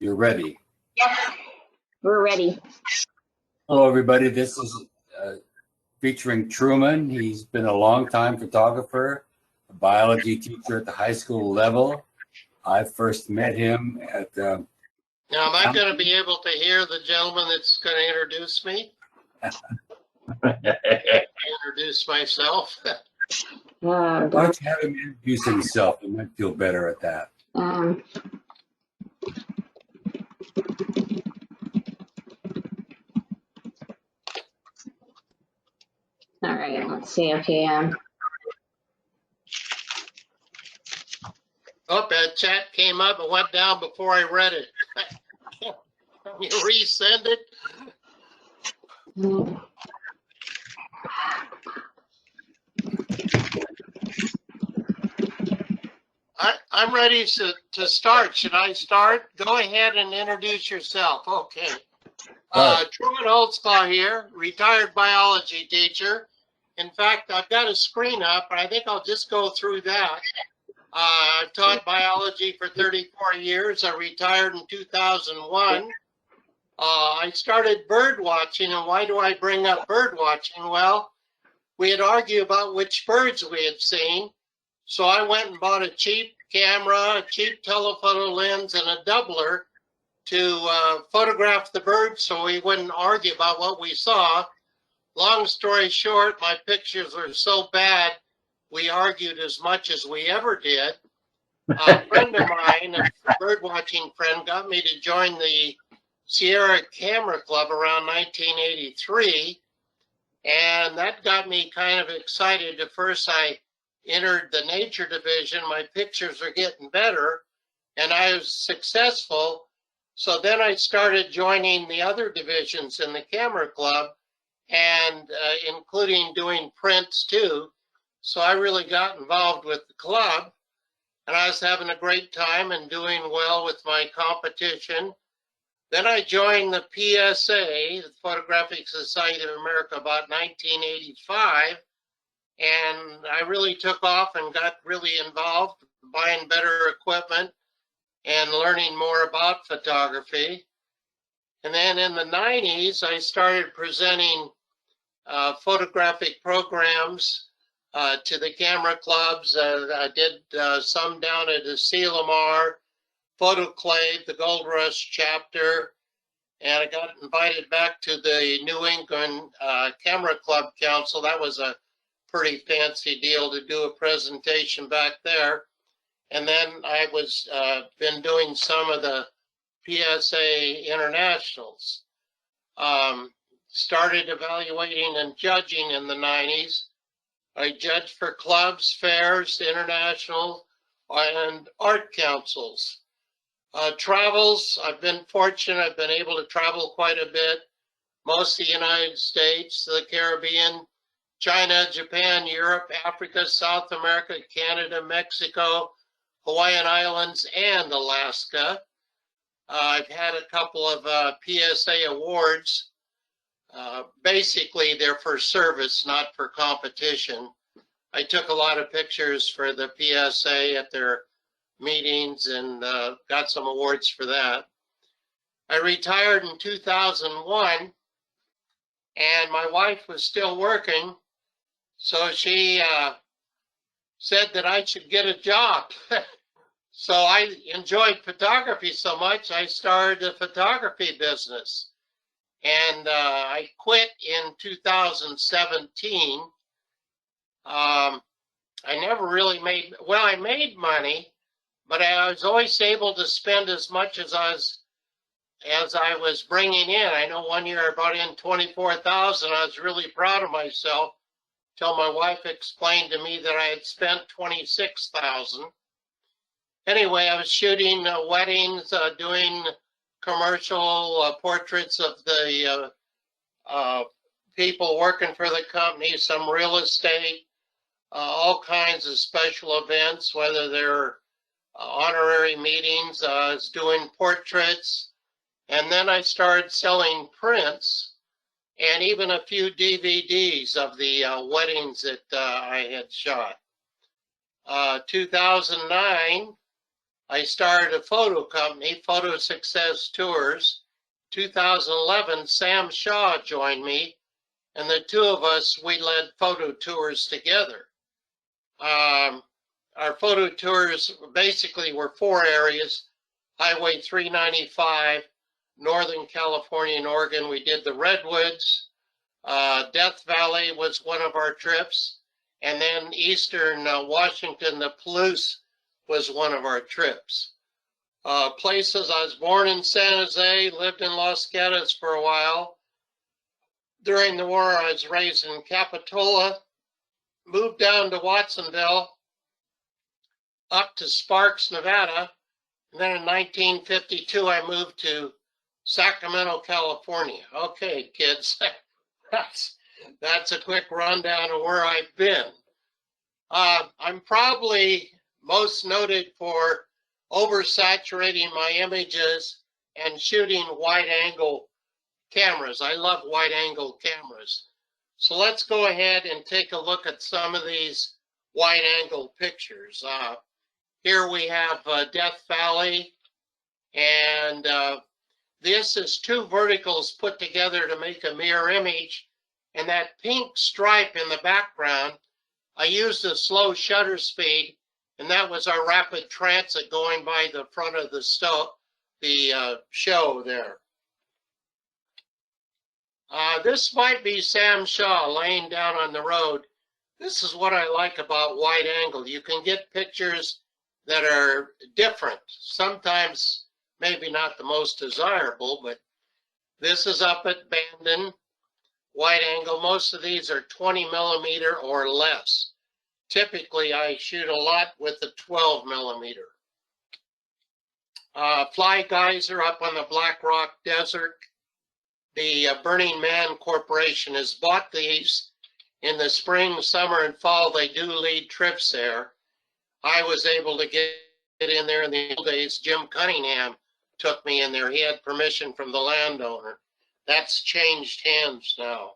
You're ready. Yes, we're ready. Hello, everybody. This is featuring Truman. He's been a long-time photographer, a biology teacher at the high school level. I first met him at... Now, am I going to be able to hear the gentleman that's going to introduce me? Introduce myself. Why don't you have him introduce himself? He might feel better at that. All right, let's see if he Oh, that chat came up and went down before I read it. Can you resend it? I'm ready to start. Should I start? Go ahead and introduce yourself. Okay. Truman Holtzclaw here, retired biology teacher. In fact, I've got a screen up, but I think I'll just go through that. I've taught biology for 34 years. I retired in 2001. I started bird watching, and why do I bring up bird watching? Well, we had argued about which birds we had seen. So I went and bought a cheap camera, a cheap telephoto lens, and a doubler to photograph the birds so we wouldn't argue about what we saw. Long story short, my pictures were so bad, we argued as much as we ever did. A friend of mine, a bird watching friend, got me to join the Sierra Camera Club around 1983. And that got me kind of excited. At first, I entered the nature division. My pictures are getting better, and I was successful. So then I started joining the other divisions in the camera club, and including doing prints too. So I really got involved with the club, and I was having a great time and doing well with my competition. Then I joined the PSA, the Photographic Society of America, about 1985. And I really took off and got really involved, buying better equipment and learning more about photography. And then in the 90s, I started presenting photographic programs to the camera clubs. I did some down at the Lamar, Photoclave, the Gold Rush chapter, and I got invited back to the New England Camera Club Council. That was a pretty fancy deal to do a presentation back there. And then I was been doing some of the PSA internationals. Started evaluating and judging in the 90s. I judged for clubs, fairs, international, and art councils. Travels, I've been fortunate. I've been able to travel quite a bit. Most of the United States, the Caribbean, China, Japan, Europe, Africa, South America, Canada, Mexico, Hawaiian Islands, and Alaska. I've had a couple of PSA awards. Basically, they're for service, not for competition. I took a lot of pictures for the PSA at their meetings and got some awards for that. I retired in 2001, and my wife was still working. So she said that I should get a job. So I enjoyed photography so much, I started a photography business. And I quit in 2017. I never really made, well, I made money, but I was always able to spend as much as I was bringing in. I know one year I brought in 24,000. I was really proud of myself till my wife explained to me that I had spent 26,000. Anyway, I was shooting weddings, doing commercial portraits of the people working for the company, some real estate, all kinds of special events, whether they're honorary meetings. I was doing portraits, and then I started selling prints and even a few DVDs of the weddings that I had shot. 2009, I started a photo company, Photo Success Tours. 2011, Sam Shaw joined me, and the two of us, we led photo tours together. Our photo tours basically were 4 areas: Highway 395, Northern California and Oregon. We did the Redwoods. Death Valley was one of our trips. And then Eastern Washington, the Palouse was one of our trips. Places: I was born in San Jose, lived in Los Gatos for a while. During the war, I was raised in Capitola, moved down to Watsonville, up to Sparks, Nevada. And then in 1952, I moved to Sacramento, California. Okay, kids, that's a quick rundown of where I've been. I'm probably most noted for oversaturating my images and shooting wide angle cameras. I love wide angle cameras. So let's go ahead and take a look at some of these wide angle pictures. Here we have Death Valley, and this is 2 verticals put together to make a mirror image. And that pink stripe in the background, I used a slow shutter speed, and that was our rapid transit going by the front of the show there. This might be Sam Shaw laying down on the road. This is what I like about wide angle. You can get pictures that are different. Sometimes maybe not the most desirable, but this is up at Bandon. Wide angle, most of these are 20 millimeter or less. Typically, I shoot a lot with the 12 millimeter. Fly Geyser up on the Black Rock Desert. The Burning Man Corporation has bought these. In the spring, summer, and fall, they do lead trips there. I was able to get in there in the old days. Jim Cunningham took me in there. He had permission from the landowner. That's changed hands now.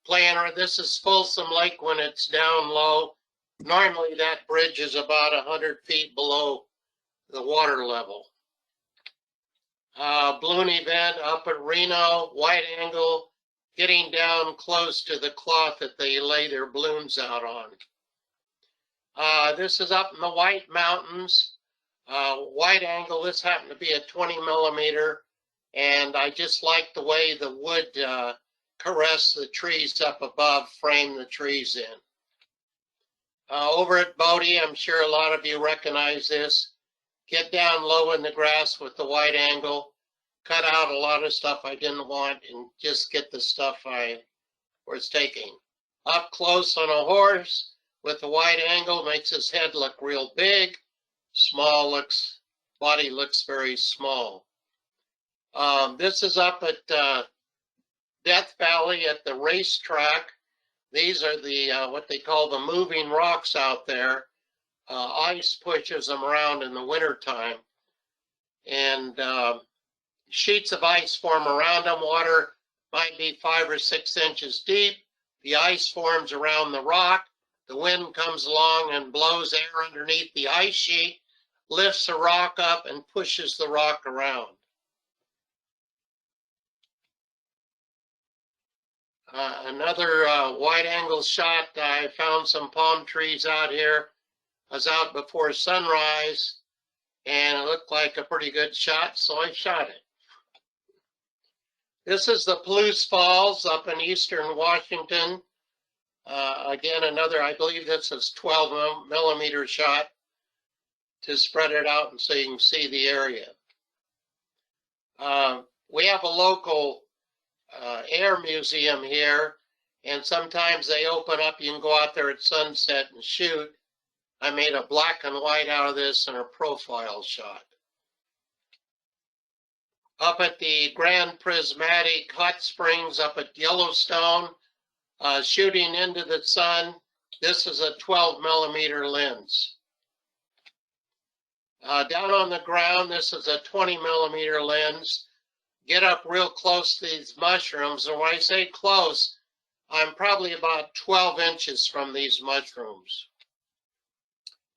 Planner, this is Folsom Lake when it's down low. Normally that bridge is about 100 feet below the water level. Balloon event up at Reno, wide angle, getting down close to the cloth that they lay their balloons out on. This is up in the White Mountains, wide angle. This happened to be a 20 millimeter, and I just like the way the wood caress the trees up above, frame the trees in. Over at Bodie, I'm sure a lot of you recognize this. Get down low in the grass with the wide angle, cut out a lot of stuff I didn't want, and just get the stuff I was taking. Up close on a horse with the wide angle makes his head look real big. Body looks very small. This is up at Death Valley at the racetrack. These are the what they call the moving rocks out there. Ice pushes them around in the wintertime, and sheets of ice form around them. Water might be 5 or 6 inches deep. The ice forms around the rock. The wind comes along and blows air underneath the ice sheet, lifts the rock up and pushes the rock around. Another wide angle shot. I found some palm trees out here. I was out before sunrise and it looked like a pretty good shot, so I shot it. This is the Palouse Falls up in eastern Washington. Again, another, I believe this is 12 millimeter shot to spread it out and so you can see the area. We have a local air museum here, and sometimes they open up. You can go out there at sunset and shoot. I made a black and white out of this and a profile shot. Up at the Grand Prismatic Hot Springs up at Yellowstone, shooting into the sun. This is a 12 millimeter lens. Down on the ground, this is a 20 millimeter lens. Get up real close to these mushrooms, and when I say close, I'm probably about 12 inches from these mushrooms.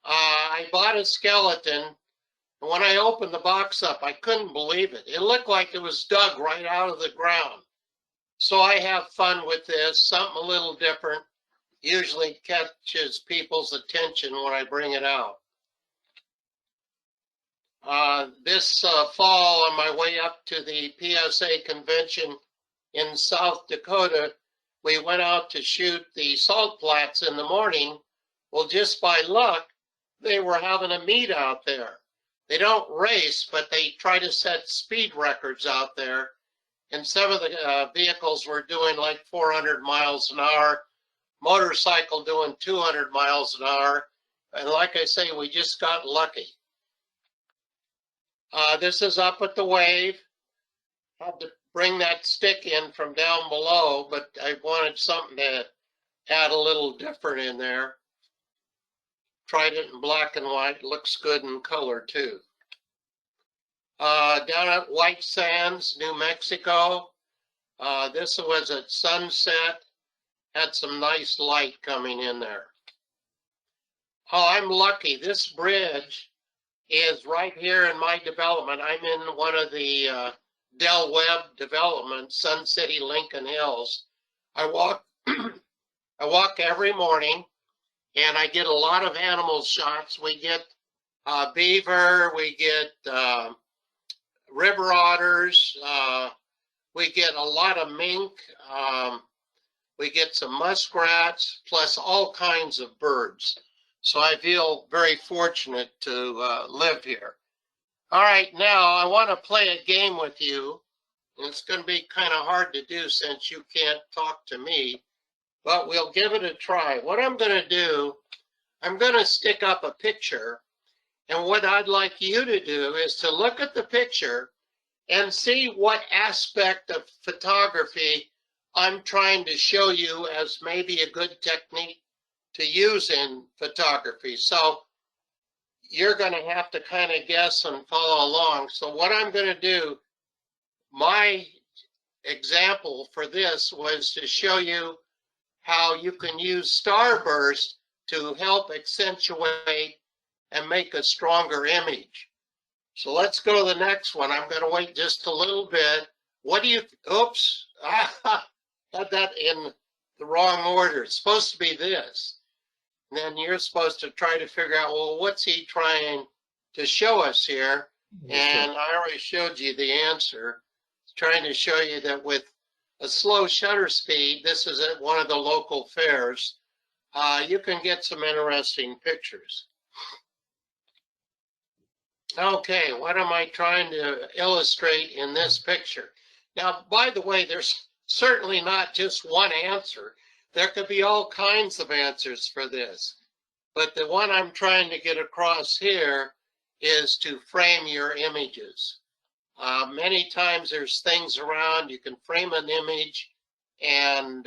I bought a skeleton, and when I opened the box up, I couldn't believe it. It looked like it was dug right out of the ground. So I have fun with this, something a little different. Usually catches people's attention when I bring it out. This fall, on my way up to the PSA convention in South Dakota, we went out to shoot the salt flats in the morning. Well, just by luck, they were having a meet out there. They don't race, but they try to set speed records out there. And some of the vehicles were doing like 400 miles an hour, motorcycle doing 200 miles an hour. And like I say, we just got lucky. This is up at the wave. Had to bring that stick in from down below, but I wanted something to add a little different in there. Tried it in black and white. Looks good in color too. Down at White Sands, New Mexico. This was at sunset. Had some nice light coming in there. Oh, I'm lucky. This bridge is right here in my development. I'm in one of the Del Webb developments, Sun City, Lincoln Hills. I walk every morning, and I get a lot of animal shots. We get beaver, we get river otters, we get a lot of mink, we get some muskrats, plus all kinds of birds. So I feel very fortunate to live here. All right, now I want to play a game with you. It's going to be kind of hard to do since you can't talk to me, but we'll give it a try. What I'm going to do, I'm going to stick up a picture, and what I'd like you to do is to look at the picture and see what aspect of photography I'm trying to show you as maybe a good technique to use in photography. So you're going to have to kind of guess and follow along. So what I'm going to do, my example for this was to show you how you can use starburst to help accentuate and make a stronger image. So let's go to the next one. I'm going to wait just a little bit. What do you, oops, had that in the wrong order. It's supposed to be this. And then you're supposed to try to figure out, well, what's he trying to show us here? And I already showed you the answer. It's trying to show you that with a slow shutter speed, this is at one of the local fairs, you can get some interesting pictures. Okay, what am I trying to illustrate in this picture? Now, by the way, there's certainly not just one answer. There could be all kinds of answers for this. But the one I'm trying to get across here is to frame your images. Many times there's things around, you can frame an image and,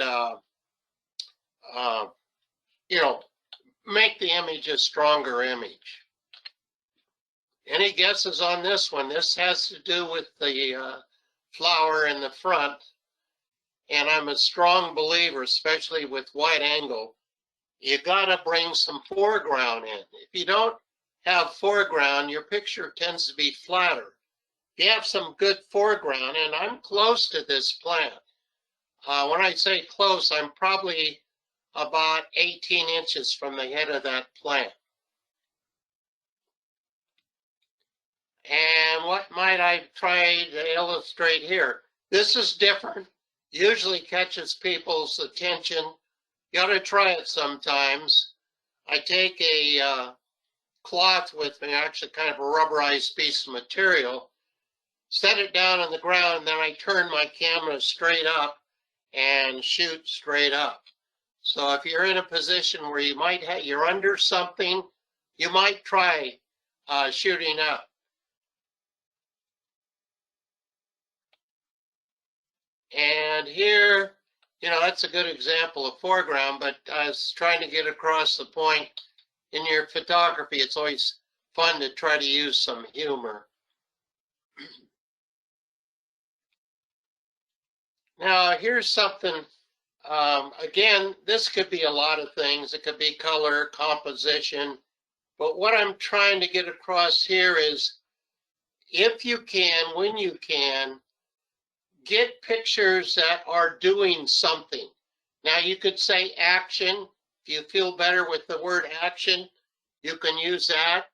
you know, make the image a stronger image. Any guesses on this one? This has to do with the flower in the front. And I'm a strong believer, especially with wide angle, you gotta bring some foreground in. If you don't have foreground, your picture tends to be flatter. You have some good foreground, and I'm close to this plant. When I say close, I'm probably about 18 inches from the head of that plant. And what might I try to illustrate here? This is different. Usually catches people's attention. You ought to try it sometimes. I take a cloth with me, actually kind of a rubberized piece of material, set it down on the ground, and then I turn my camera straight up and shoot straight up. So if you're in a position where you might have, you're under something, you might try shooting up. And here, you know, that's a good example of foreground, but I was trying to get across the point in your photography. It's always fun to try to use some humor. Now, here's something, again, this could be a lot of things. It could be color, composition, But what I'm trying to get across here is, if you can, when you can, get pictures that are doing something. Now you could say action. If you feel better with the word action, you can use that.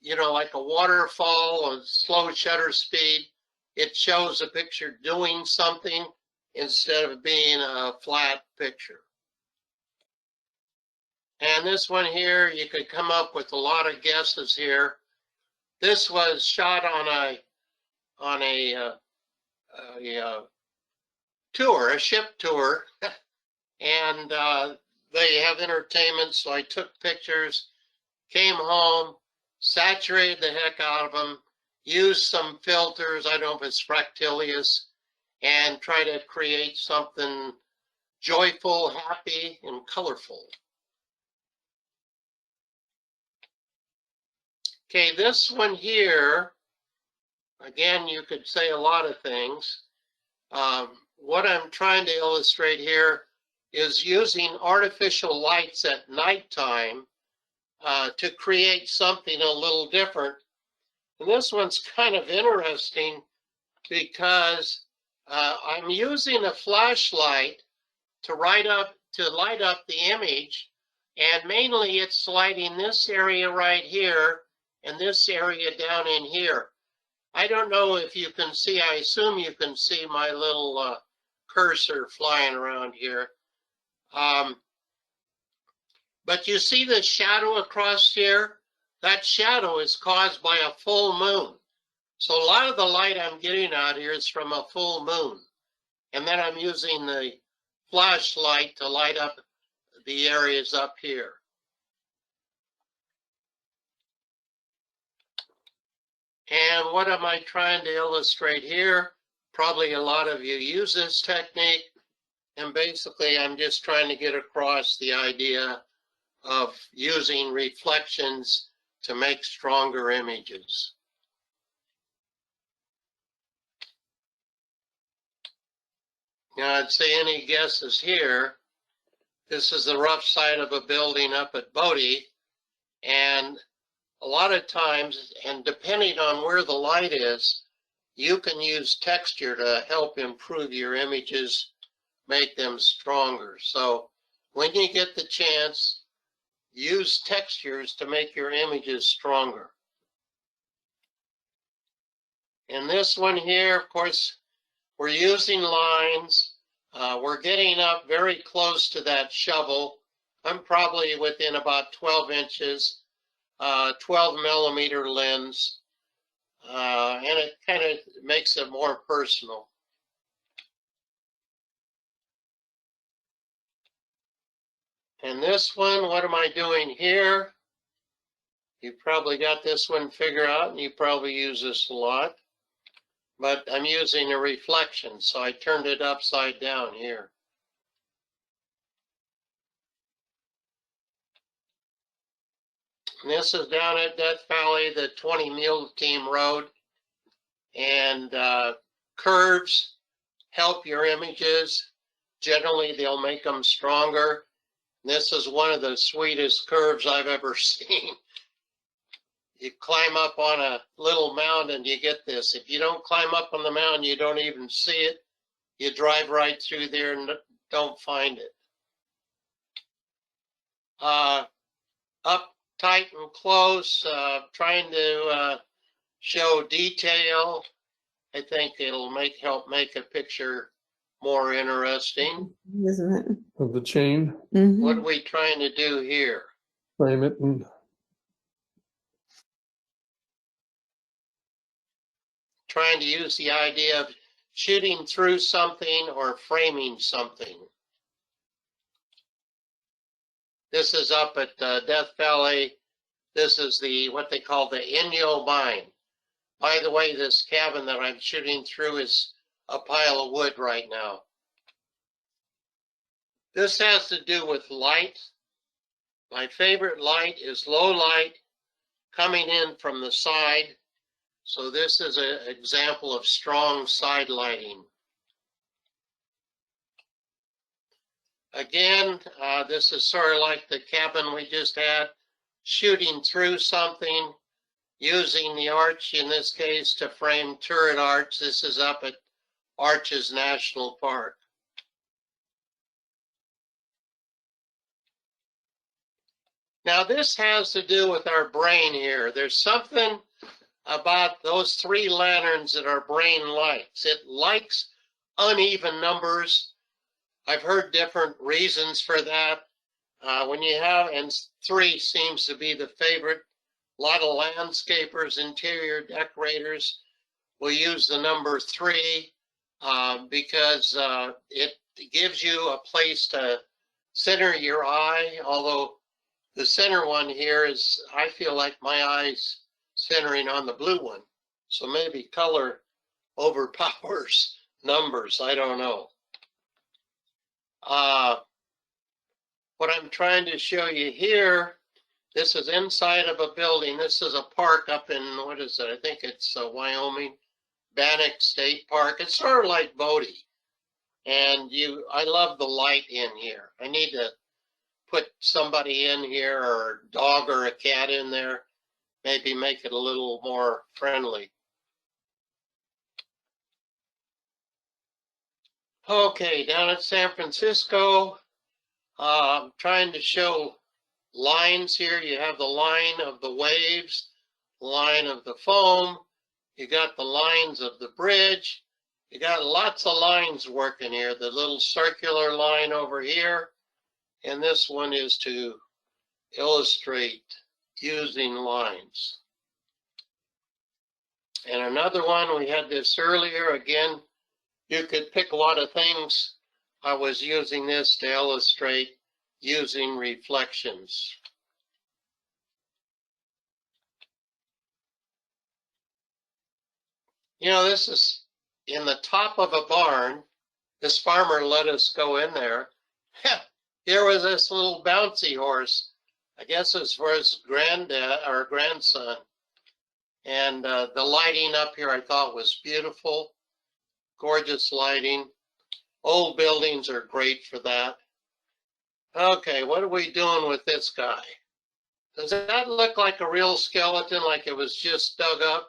You know, like a waterfall or slow shutter speed, it shows a picture doing something instead of being a flat picture. And this one here, you could come up with a lot of guesses here. This was shot on a tour, a ship tour, and they have entertainment. So I took pictures, came home, saturated the heck out of them, used some filters, I don't know if it's Fractilius, and try to create something joyful, happy, and colorful. Okay, this one here, again, you could say a lot of things. What I'm trying to illustrate here is using artificial lights at nighttime to create something a little different. And this one's kind of interesting because I'm using a flashlight to light up the image, and mainly it's lighting this area right here and this area down in here. I don't know if you can see, I assume you can see my little cursor flying around here. But you see the shadow across here? That shadow is caused by a full moon. So a lot of the light I'm getting out here is from a full moon. And then I'm using the flashlight to light up the areas up here. And what am I trying to illustrate here? Probably a lot of you use this technique. And basically, I'm just trying to get across the idea of using reflections to make stronger images. Now, I'd say any guesses here. This is the rough side of a building up at Bodie. And a lot of times, and depending on where the light is, you can use texture to help improve your images, make them stronger. So when you get the chance, use textures to make your images stronger. In this one here, of course, we're using lines. We're getting up very close to that shovel. I'm probably within about 12 inches, 12 millimeter lens, and it kind of makes it more personal. And this one, what am I doing here? You probably got this one figured out, and you probably use this a lot. But I'm using a reflection, so I turned it upside down here. And this is down at Death Valley, the 20 Mule Team Road. And curves help your images. Generally, they'll make them stronger. This is one of the sweetest curves I've ever seen. You climb up on a little mound and you get this. If you don't climb up on the mountain, you don't even see it. You drive right through there and don't find it. Up tight and close, trying to show detail. I think it'll help make a picture more interesting. Isn't it? Of the chain, Mhm. What are we trying to do here? frame it and Trying to use the idea of shooting through something or framing something. This is up at Death Valley. This is what they call the Inyo Mine. By the way, this cabin that I'm shooting through is a pile of wood right now. This has to do with light. My favorite light is low light coming in from the side. So this is an example of strong side lighting. Again, this is sort of like the cabin we just had, shooting through something, using the arch in this case to frame turret arch. This is up at Arches National Park. Now this has to do with our brain here. There's something about those three lanterns that our brain likes. It likes uneven numbers. I've heard different reasons for that. When you have, and three seems to be the favorite. A lot of landscapers, interior decorators will use the number three because it gives you a place to center your eye. Although the center one here is, I feel like my eyes centering on the blue one. So maybe color overpowers numbers. I don't know. What I'm trying to show you here, this is inside of a building. This is a park up in, what is it? I think it's Wyoming, Bannock State Park. It's sort of like Bodie. And I love the light in here. I need to put somebody in here, or a dog or a cat in there, maybe make it a little more friendly. Okay, down at San Francisco, I'm trying to show lines here. You have the line of the waves, line of the foam. You got the lines of the bridge. You got lots of lines working here. The little circular line over here. And this one is to illustrate using lines. And another one, we had this earlier. Again, you could pick a lot of things. I was using this to illustrate using reflections. You know, this is in the top of a barn. This farmer let us go in there. Here was this little bouncy horse. I guess it was for his granddad or grandson. And the lighting up here I thought was beautiful. Gorgeous lighting. Old buildings are great for that. Okay, what are we doing with this guy? Does that look like a real skeleton, like it was just dug up?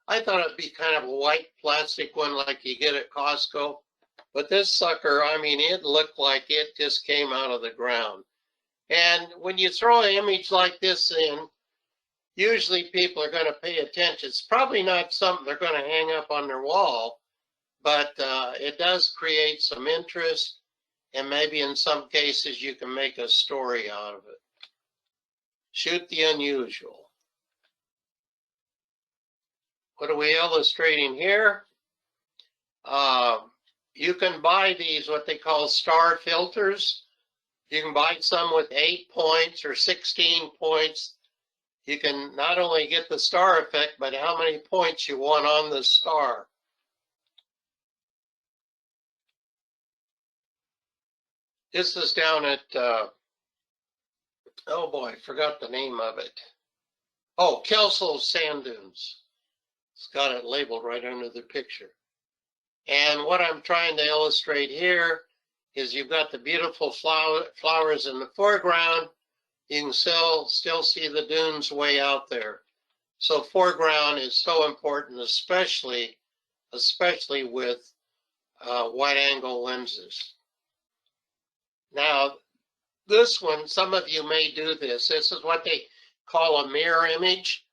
I thought it'd be kind of a white plastic one like you get at Costco. But this sucker, I mean, it looked like it just came out of the ground. And when you throw an image like this in, usually people are going to pay attention. It's probably not something they're going to hang up on their wall, but it does create some interest. And maybe in some cases you can make a story out of it. Shoot the unusual. What are we illustrating here? You can buy these, what they call star filters. You can buy some with 8 points or 16 points. You can not only get the star effect, but how many points you want on the star. This is down at, oh boy, forgot the name of it. Oh, Kelso Sand Dunes. It's got it labeled right under the picture. And what I'm trying to illustrate here is you've got the beautiful flowers in the foreground. You can still see the dunes way out there. So foreground is so important, especially with wide angle lenses. Now, this one, some of you may do this. This is what they call a mirror image.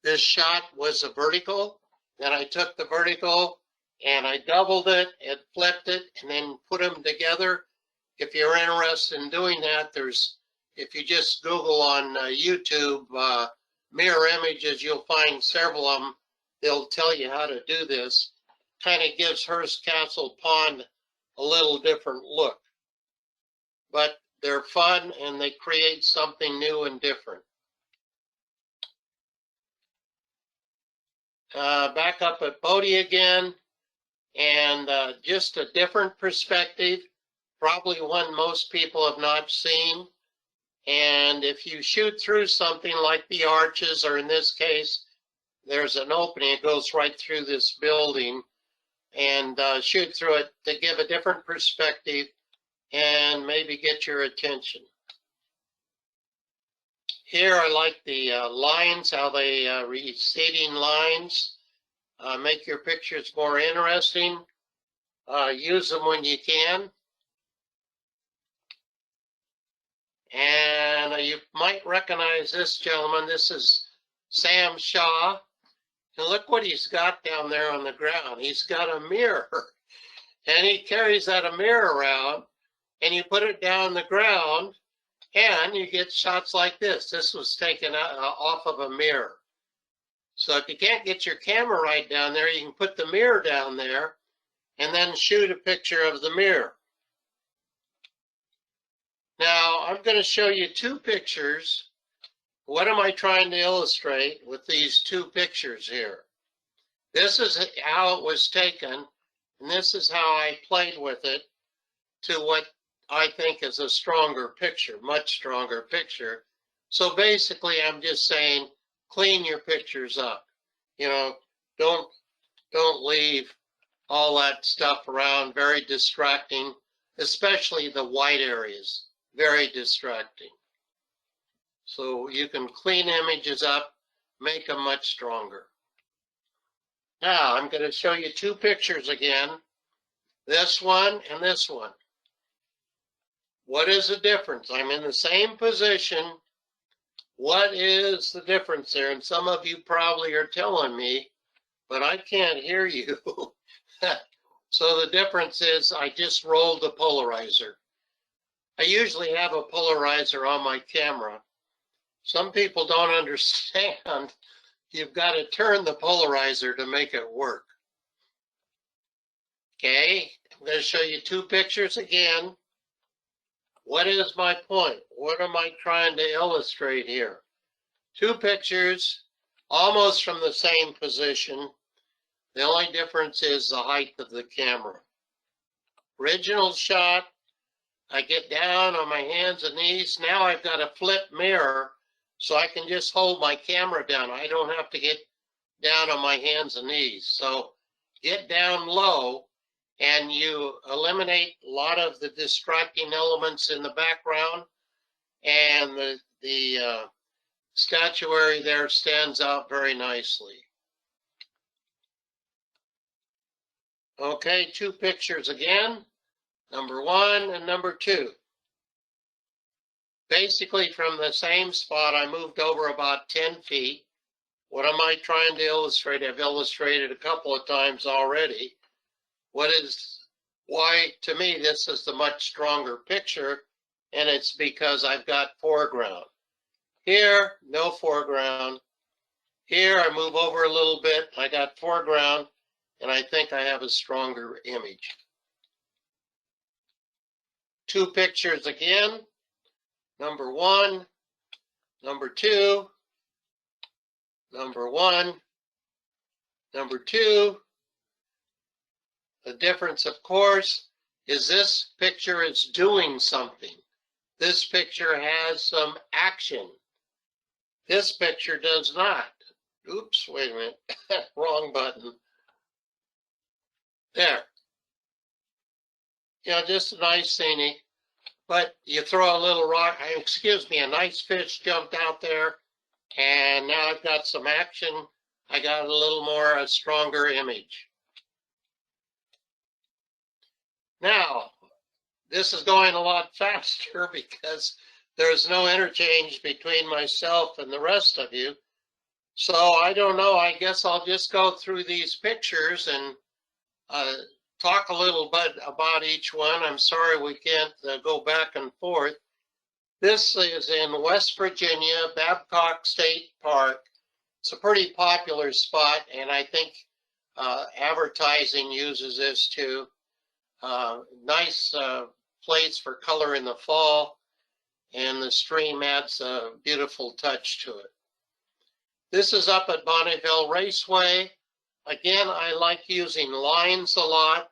This shot was a vertical. Then I took the vertical and I doubled it and flipped it and then put them together. If you're interested in doing that, if you just Google on YouTube mirror images, you'll find several of them. They'll tell you how to do this. Kind of gives Hearst Castle Pond a little different look. But they're fun and they create something new and different. Back up at Bodie again, and just a different perspective, probably one most people have not seen. And if you shoot through something like the arches, or in this case, there's an opening, it goes right through this building, and shoot through it to give a different perspective and maybe get your attention. Here I like the lines, how they receding lines make your pictures more interesting. Use them when you can. And you might recognize this gentleman. This is Sam Shaw. And look what he's got down there on the ground. He's got a mirror. And he carries that mirror around, and you put it down the ground, and you get shots like this. This was taken off of a mirror. So if you can't get your camera right down there, you can put the mirror down there and then shoot a picture of the mirror. Now, I'm going to show you two pictures. What am I trying to illustrate with these two pictures here? This is how it was taken, and this is how I played with it to what I think is a stronger picture, much stronger picture. So basically, I'm just saying, clean your pictures up. You know, don't leave all that stuff around, very distracting, especially the white areas, very distracting. So you can clean images up, make them much stronger. Now, I'm going to show you two pictures again, this one and this one. What is the difference? I'm in the same position. What is the difference there? And some of you probably are telling me, but I can't hear you. So the difference is I just rolled the polarizer. I usually have a polarizer on my camera. Some people don't understand. You've got to turn the polarizer to make it work. Okay, I'm going to show you two pictures again. What is my point? What am I trying to illustrate here? Two pictures, almost from the same position. The only difference is the height of the camera. Original shot, I get down on my hands and knees. Now I've got a flip mirror, so I can just hold my camera down. I don't have to get down on my hands and knees. So get down low, and you eliminate a lot of the distracting elements in the background, and the statuary there stands out very nicely. Okay, two pictures again, number one and number two. Basically from the same spot, I moved over about 10 feet. What am I trying to illustrate? I've illustrated a couple of times already. Why, to me, this is the much stronger picture, and it's because I've got foreground. Here, no foreground. Here, I move over a little bit, I got foreground, and I think I have a stronger image. Two pictures again. Number one, number two, number one, number two. The difference, of course, is this picture is doing something. This picture has some action. This picture does not. Oops, wait a minute, wrong button. There. You know, just a nice scenic, but you throw a little rock, excuse me, a nice fish jumped out there, and now I've got some action. I got a little more, a stronger image. Now, this is going a lot faster because there's no interchange between myself and the rest of you. So I don't know, I guess I'll just go through these pictures and talk a little bit about each one. I'm sorry we can't go back and forth. This is in West Virginia, Babcock State Park. It's a pretty popular spot, and I think advertising uses this too. Nice place for color in the fall, and the stream adds a beautiful touch to it. This is up at Bonneville Raceway. Again, I like using lines a lot,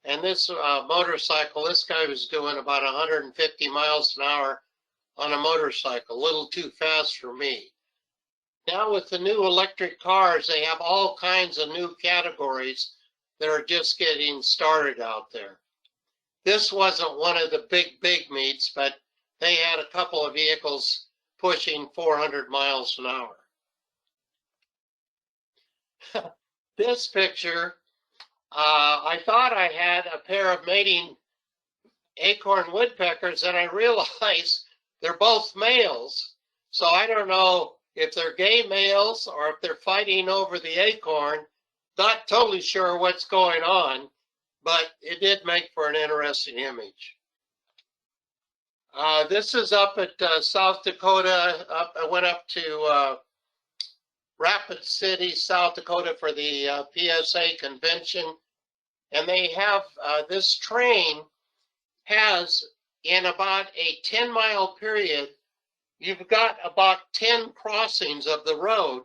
and this motorcycle, this guy was doing about 150 miles an hour on a motorcycle, a little too fast for me. Now with the new electric cars, they have all kinds of new categories that are just getting started out there. This wasn't one of the big meets, but they had a couple of vehicles pushing 400 miles an hour. This picture, I thought I had a pair of mating acorn woodpeckers, and I realized they're both males. So I don't know if they're gay males or if they're fighting over the acorn. Not totally sure what's going on, but it did make for an interesting image. This is up at South Dakota. I went up to Rapid City, South Dakota for the PSA convention. And they have, this train has, in about a 10-mile period, you've got about 10 crossings of the road.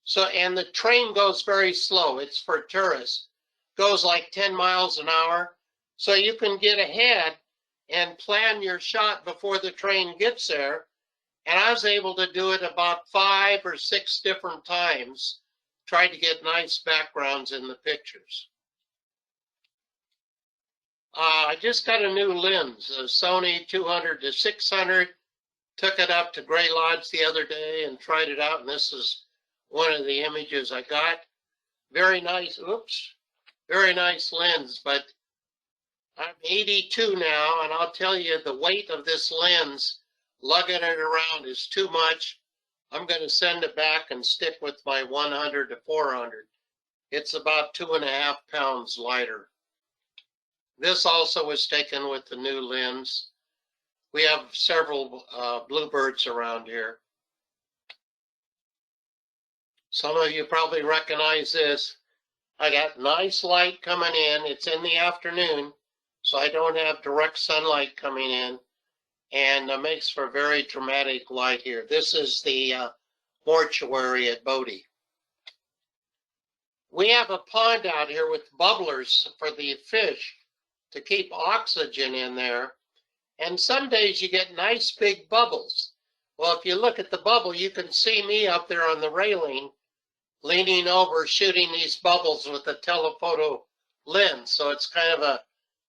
So, and the train goes very slow. It's for tourists. Goes like 10 miles an hour. So you can get ahead and plan your shot before the train gets there. And I was able to do it about 5 or 6 different times. Tried to get nice backgrounds in the pictures. I just got a new lens, a Sony 200 to 600. Took it up to Gray Lodge the other day and tried it out, and this is one of the images I got. Very nice, oops, very nice lens, but I'm 82 now, and I'll tell you the weight of this lens, lugging it around is too much. I'm going to send it back and stick with my 100 to 400. It's about 2.5 pounds lighter. This also was taken with the new lens. We have several bluebirds around here. Some of you probably recognize this. I got nice light coming in. It's in the afternoon, so I don't have direct sunlight coming in, and it makes for very dramatic light here. This is the mortuary at Bodie. We have a pond out here with bubblers for the fish to keep oxygen in there. And some days you get nice big bubbles. Well, if you look at the bubble, you can see me up there on the railing, leaning over, shooting these bubbles with a telephoto lens. So it's kind of a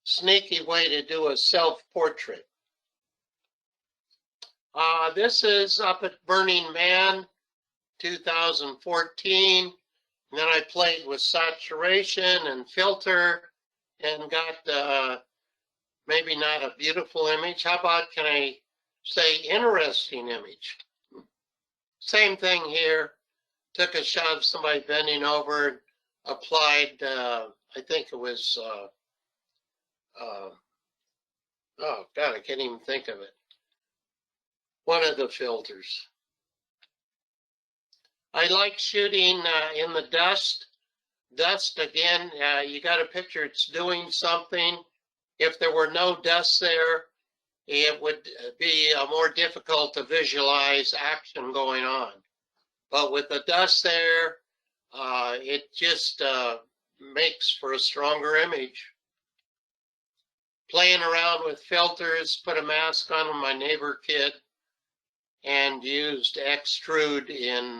sneaky way to do a self-portrait. This is up at Burning Man, 2014. And then I played with saturation and filter and got maybe not a beautiful image. How about, can I say, interesting image? Same thing here. Took a shot of somebody bending over, applied, I think it was, oh God, I can't even think of it. One of the filters. I like shooting in the dust. Dust, again, you got a picture, it's doing something. If there were no dust there, it would be more difficult to visualize action going on. But with the dust there, it just makes for a stronger image. Playing around with filters, put a mask on with my neighbor kid, and used extrude in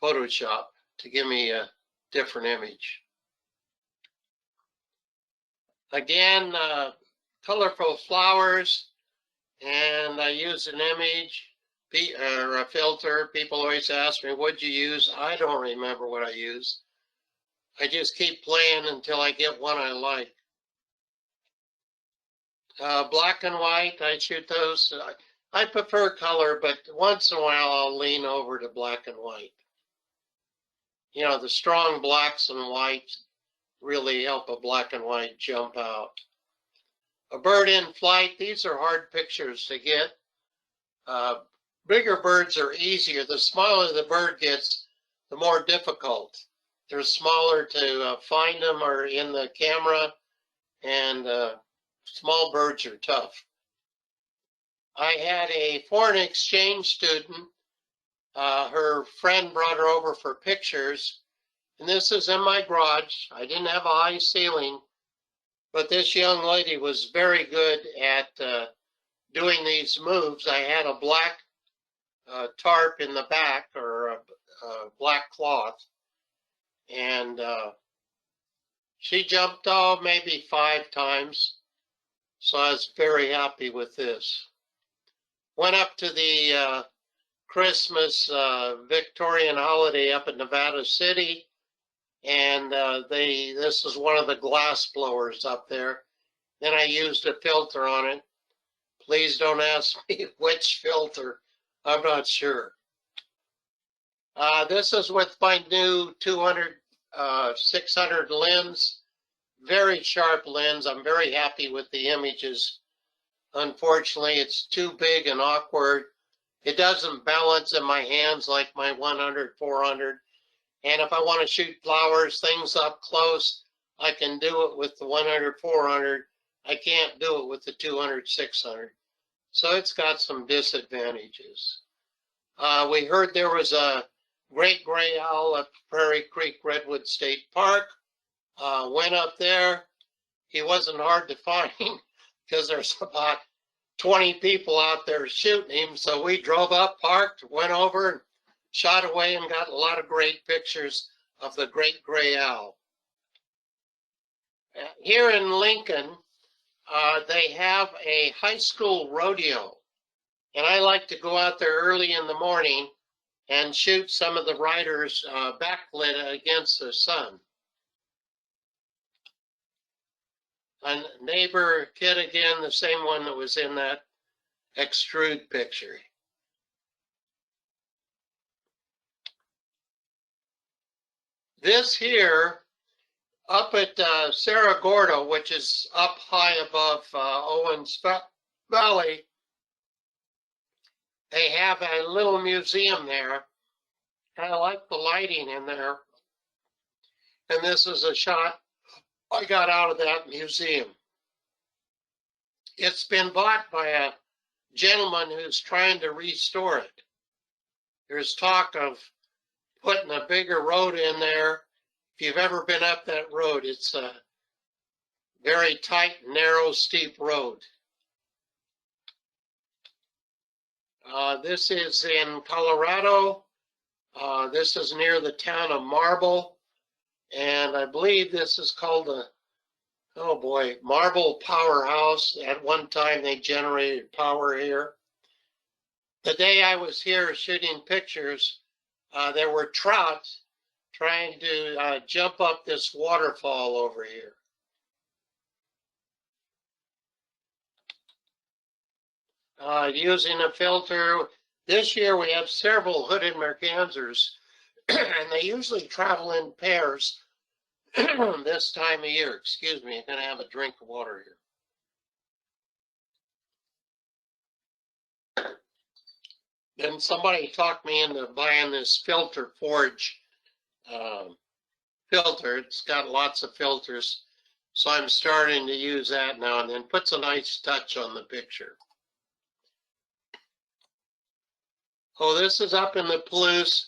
Photoshop to give me a different image. Again, colorful flowers, and I use an image or a filter. People always ask me, what'd you use? I don't remember what I use. I just keep playing until I get one I like. Black and white, I shoot those. I prefer color, but once in a while I'll lean over to black and white. You know, the strong blacks and whites really help a black and white jump out. A bird in flight, these are hard pictures to get. Bigger birds are easier. The smaller the bird gets, the more difficult. They're smaller to find them or in the camera, and small birds are tough. I had a foreign exchange student. Her friend brought her over for pictures. And this is in my garage. I didn't have a high ceiling, but this young lady was very good at doing these moves. I had a black tarp in the back, or a black cloth, and she jumped off maybe 5 times. So I was very happy with this. Went up to the Christmas Victorian holiday up in Nevada City, and this is one of the glass blowers up there. Then I used a filter on it. Please don't ask me which filter. I'm not sure. This is with my new 600 lens. Very sharp lens. I'm very happy with the images. Unfortunately, it's too big and awkward. It doesn't balance in my hands like my 100, 400. And if I want to shoot flowers, things up close, I can do it with the 100, 400. I can't do it with the 200, 600. So it's got some disadvantages. We heard there was a great gray owl at Prairie Creek Redwood State Park. Went up there. He wasn't hard to find because there's about 20 people out there shooting him. So we drove up, parked, went over, and shot away and got a lot of great pictures of the great gray owl. Here in Lincoln, they have a high school rodeo. And I like to go out there early in the morning and shoot some of the riders backlit against the sun. A neighbor kid again, the same one that was in that extrude picture. This here, up at Cerro Gordo, which is up high above Owens Valley, they have a little museum there. I like the lighting in there. And this is a shot I got out of that museum. It's been bought by a gentleman who's trying to restore it. There's talk of putting a bigger road in there. If you've ever been up that road, it's a very tight, narrow, steep road. This is in Colorado. This is near the town of Marble. And I believe this is called the, oh boy, Marble Powerhouse. At one time they generated power here. The day I was here shooting pictures, there were trout trying to jump up this waterfall over here. Using a filter. This year we have several hooded mergansers, and they usually travel in pairs this time of year. Excuse me, I'm going to have a drink of water here. Then somebody talked me into buying this Filter Forge filter. It's got lots of filters, so I'm starting to use that now and then. Puts a nice touch on the picture. Oh, this is up in the Palouse.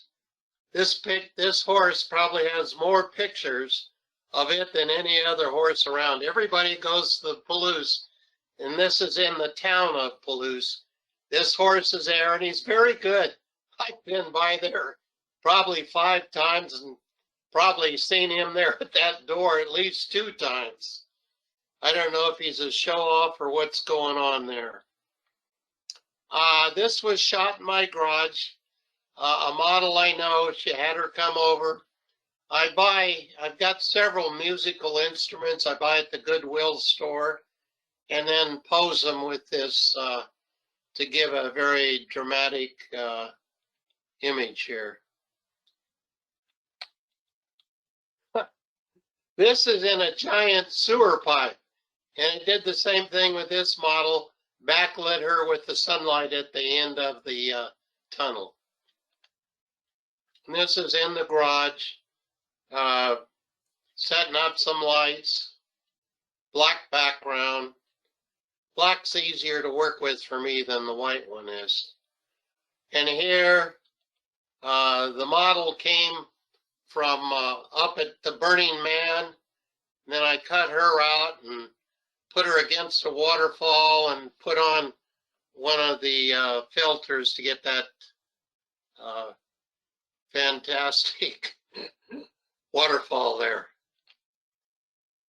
This horse probably has more pictures of it than any other horse around. Everybody goes to the Palouse, and this is in the town of Palouse. This horse is there, and he's very good. I've been by there probably 5 times and probably seen him there at that door at least 2 times. I don't know if he's a show-off or what's going on there. This was shot in my garage. A model I know, she had her come over. I've got several musical instruments I buy at the Goodwill store and then pose them with this to give a very dramatic image here. This is in a giant sewer pipe, and it did the same thing with this model, backlit her with the sunlight at the end of the tunnel. And this is in the garage, setting up some lights, black background. Black's easier to work with for me than the white one is. And here, the model came from up at the Burning Man. And then I cut her out and put her against a waterfall and put on one of the filters to get that fantastic waterfall there.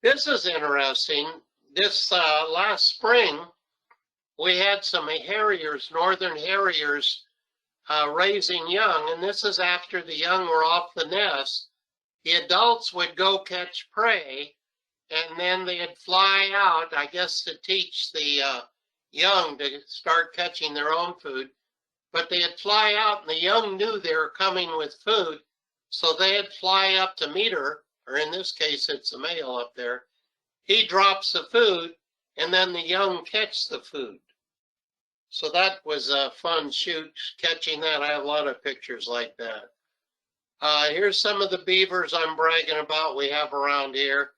This is interesting. This last spring, we had some harriers, northern harriers, raising young, and this is after the young were off the nest. The adults would go catch prey, and then they'd fly out, I guess, to teach the young to start catching their own food. But they'd fly out, and the young knew they were coming with food, so they'd fly up to meet her, or in this case, it's a male up there. He drops the food, and then the young catch the food. So that was a fun shoot, catching that. I have a lot of pictures like that. Here's some of the beavers I'm bragging about we have around here.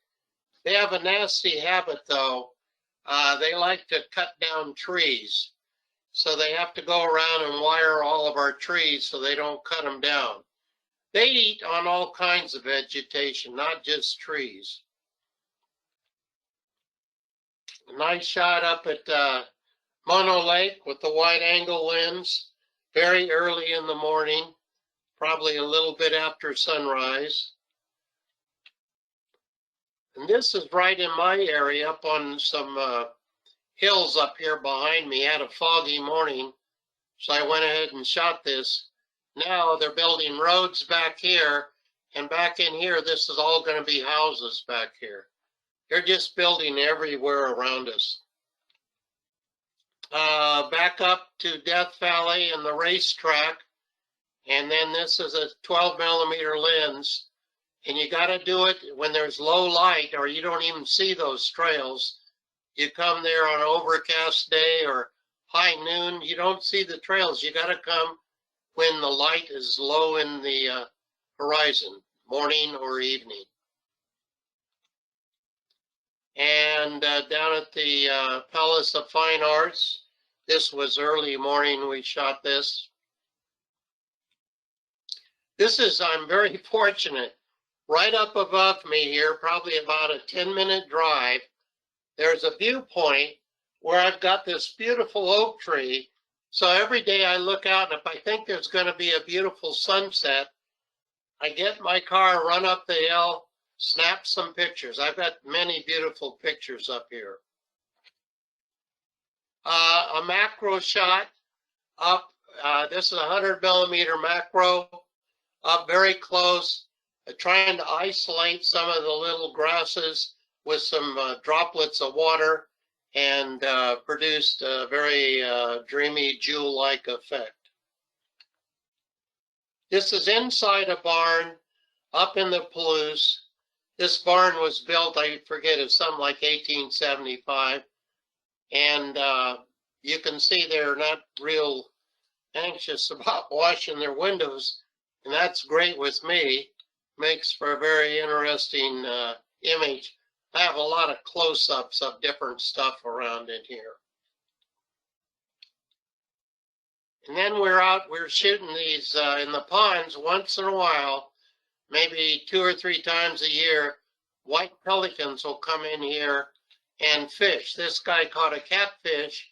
They have a nasty habit, though. They like to cut down trees. So they have to go around and wire all of our trees so they don't cut them down. They eat on all kinds of vegetation, not just trees. A nice shot up at Mono Lake with the wide angle lens, very early in the morning, probably a little bit after sunrise. And this is right in my area up on some hills up here behind me. Had a foggy morning, so I went ahead and shot this. Now they're building roads back here, and back in here, this is all going to be houses back here. They're just building everywhere around us. Back up to Death Valley and the racetrack, and then this is a 12mm lens, and you got to do it when there's low light or you don't even see those trails. You come there on an overcast day or high noon, you don't see the trails. You got to come when the light is low in the horizon, morning or evening. And down at the Palace of Fine Arts, this was early morning we shot this. This is, I'm very fortunate, right up above me here, probably about a 10-minute drive, there's a viewpoint where I've got this beautiful oak tree. So every day I look out, and if I think there's going to be a beautiful sunset, I get my car, run up the hill, snap some pictures. I've got many beautiful pictures up here. A macro shot up, this is a 100mm macro, up very close, trying to isolate some of the little grasses with some droplets of water, and produced a very dreamy jewel-like effect. This is inside a barn up in the Palouse. This barn was built, I forget, it's something like 1875. And you can see they're not real anxious about washing their windows. And that's great with me. Makes for a very interesting image. I have a lot of close-ups of different stuff around in here. And then we're shooting these in the ponds once in a while, maybe 2 or 3 times a year. White pelicans will come in here and fish. This guy caught a catfish,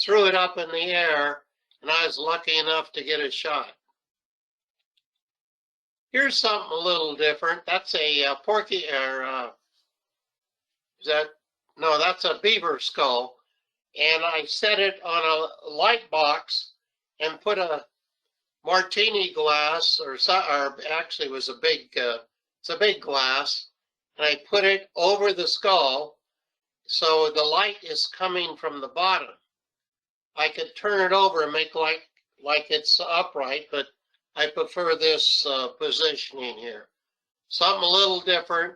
threw it up in the air, and I was lucky enough to get a shot. Here's something a little different. That's a porky, or that's a beaver skull. And I set it on a light box and put a martini glass, or actually it was a big, it's a big glass, and I put it over the skull so the light is coming from the bottom. I could turn it over and make like it's upright, but I prefer this positioning here. Something a little different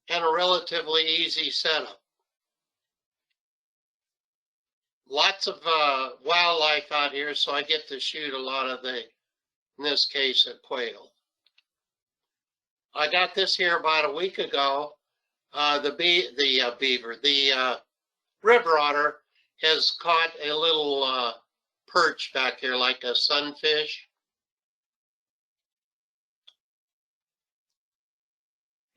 and a relatively easy setup. Lots of wildlife out here, so I get to shoot a lot of the, in this case, a quail. I got this here about a week ago. The river otter has caught a little perch back here, like a sunfish.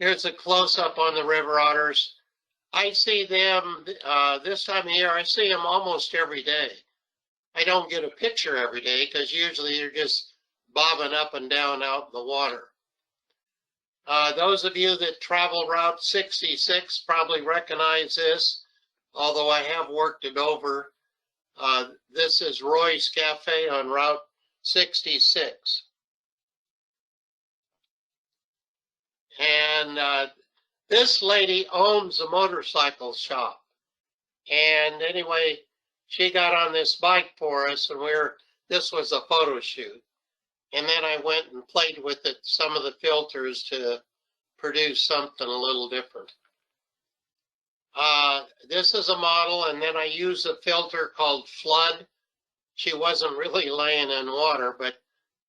Here's a close-up on the river otters. I see them this time of year, I see them almost every day. I don't get a picture every day because usually they're just bobbing up and down out in the water. Those of you that travel Route 66 probably recognize this, although I have worked it over. This is Roy's Cafe on Route 66. And this lady owns a motorcycle shop. And anyway, she got on this bike for us, and this was a photo shoot. And then I went and played with it, some of the filters to produce something a little different. This is a model, and then I use a filter called Flood. She wasn't really laying in water, but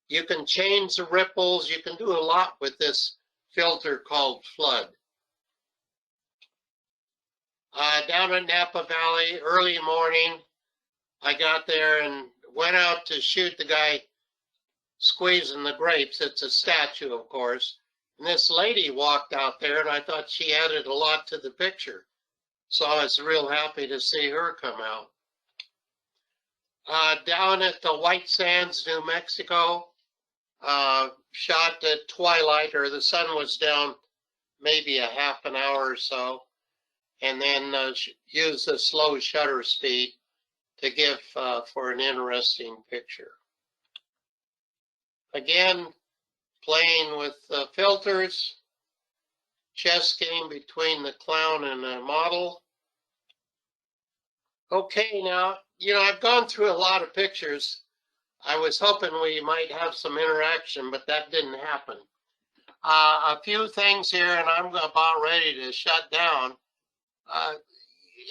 you can change the ripples. You can do a lot with this filter called Flood. Down at Napa Valley, early morning, I got there and went out to shoot the guy squeezing the grapes. It's a statue, of course. And this lady walked out there, and I thought she added a lot to the picture. So I was real happy to see her come out. Down at the White Sands, New Mexico, shot at twilight, or the sun was down maybe a half an hour or so, and then used the slow shutter speed to give for an interesting picture. Again, playing with filters, chess game between the clown and the model. Okay, now, I've gone through a lot of pictures. I was hoping we might have some interaction, but that didn't happen. A few things here, and I'm about ready to shut down.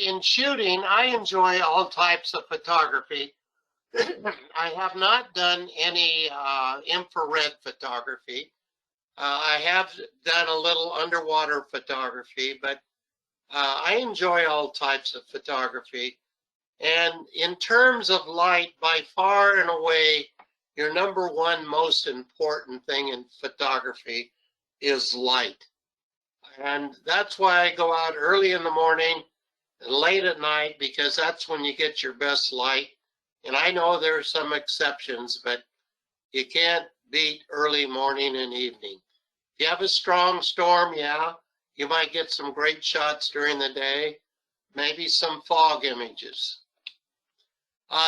In shooting, I enjoy all types of photography. I have not done any infrared photography. I have done a little underwater photography, but I enjoy all types of photography. And in terms of light, by far and away, your number one most important thing in photography is light. And that's why I go out early in the morning and late at night, because that's when you get your best light. And I know there are some exceptions, but you can't beat early morning and evening. If you have a strong storm, yeah, you might get some great shots during the day, maybe some fog images.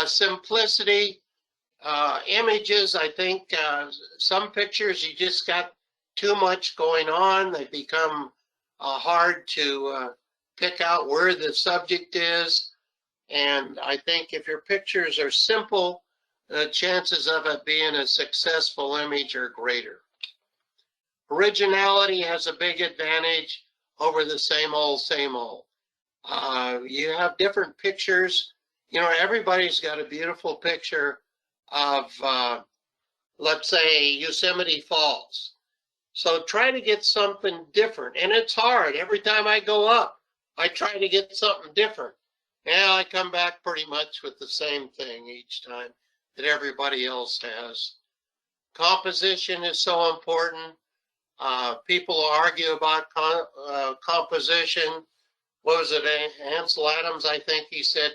Simplicity, images, I think some pictures you just got too much going on. They become hard to pick out where the subject is. And I think if your pictures are simple, the chances of it being a successful image are greater. Originality has a big advantage over the same old, same old. You have different pictures. Everybody's got a beautiful picture of, let's say, Yosemite Falls. So try to get something different. And it's hard. Every time I go up, I try to get something different. And I come back pretty much with the same thing each time that everybody else has. Composition is so important. People argue about composition. What was it, Ansel Adams? I think he said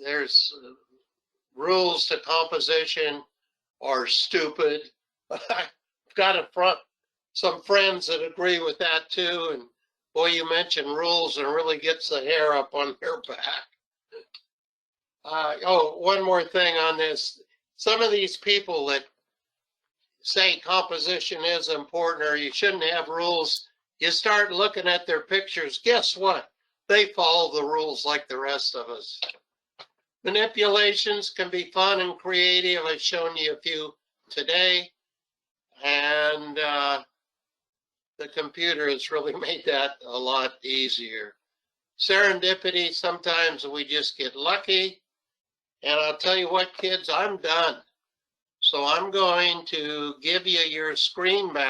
there's rules to composition are stupid. I've got some friends that agree with that too. And boy, you mention rules and it really gets the hair up on their back. One more thing on this. Some of these people that say composition is important or you shouldn't have rules, you start looking at their pictures, guess what? They follow the rules like the rest of us. Manipulations can be fun and creative. I've shown you a few today. And the computer has really made that a lot easier. Serendipity, sometimes we just get lucky. And I'll tell you what, kids, I'm done. So I'm going to give you your screen back.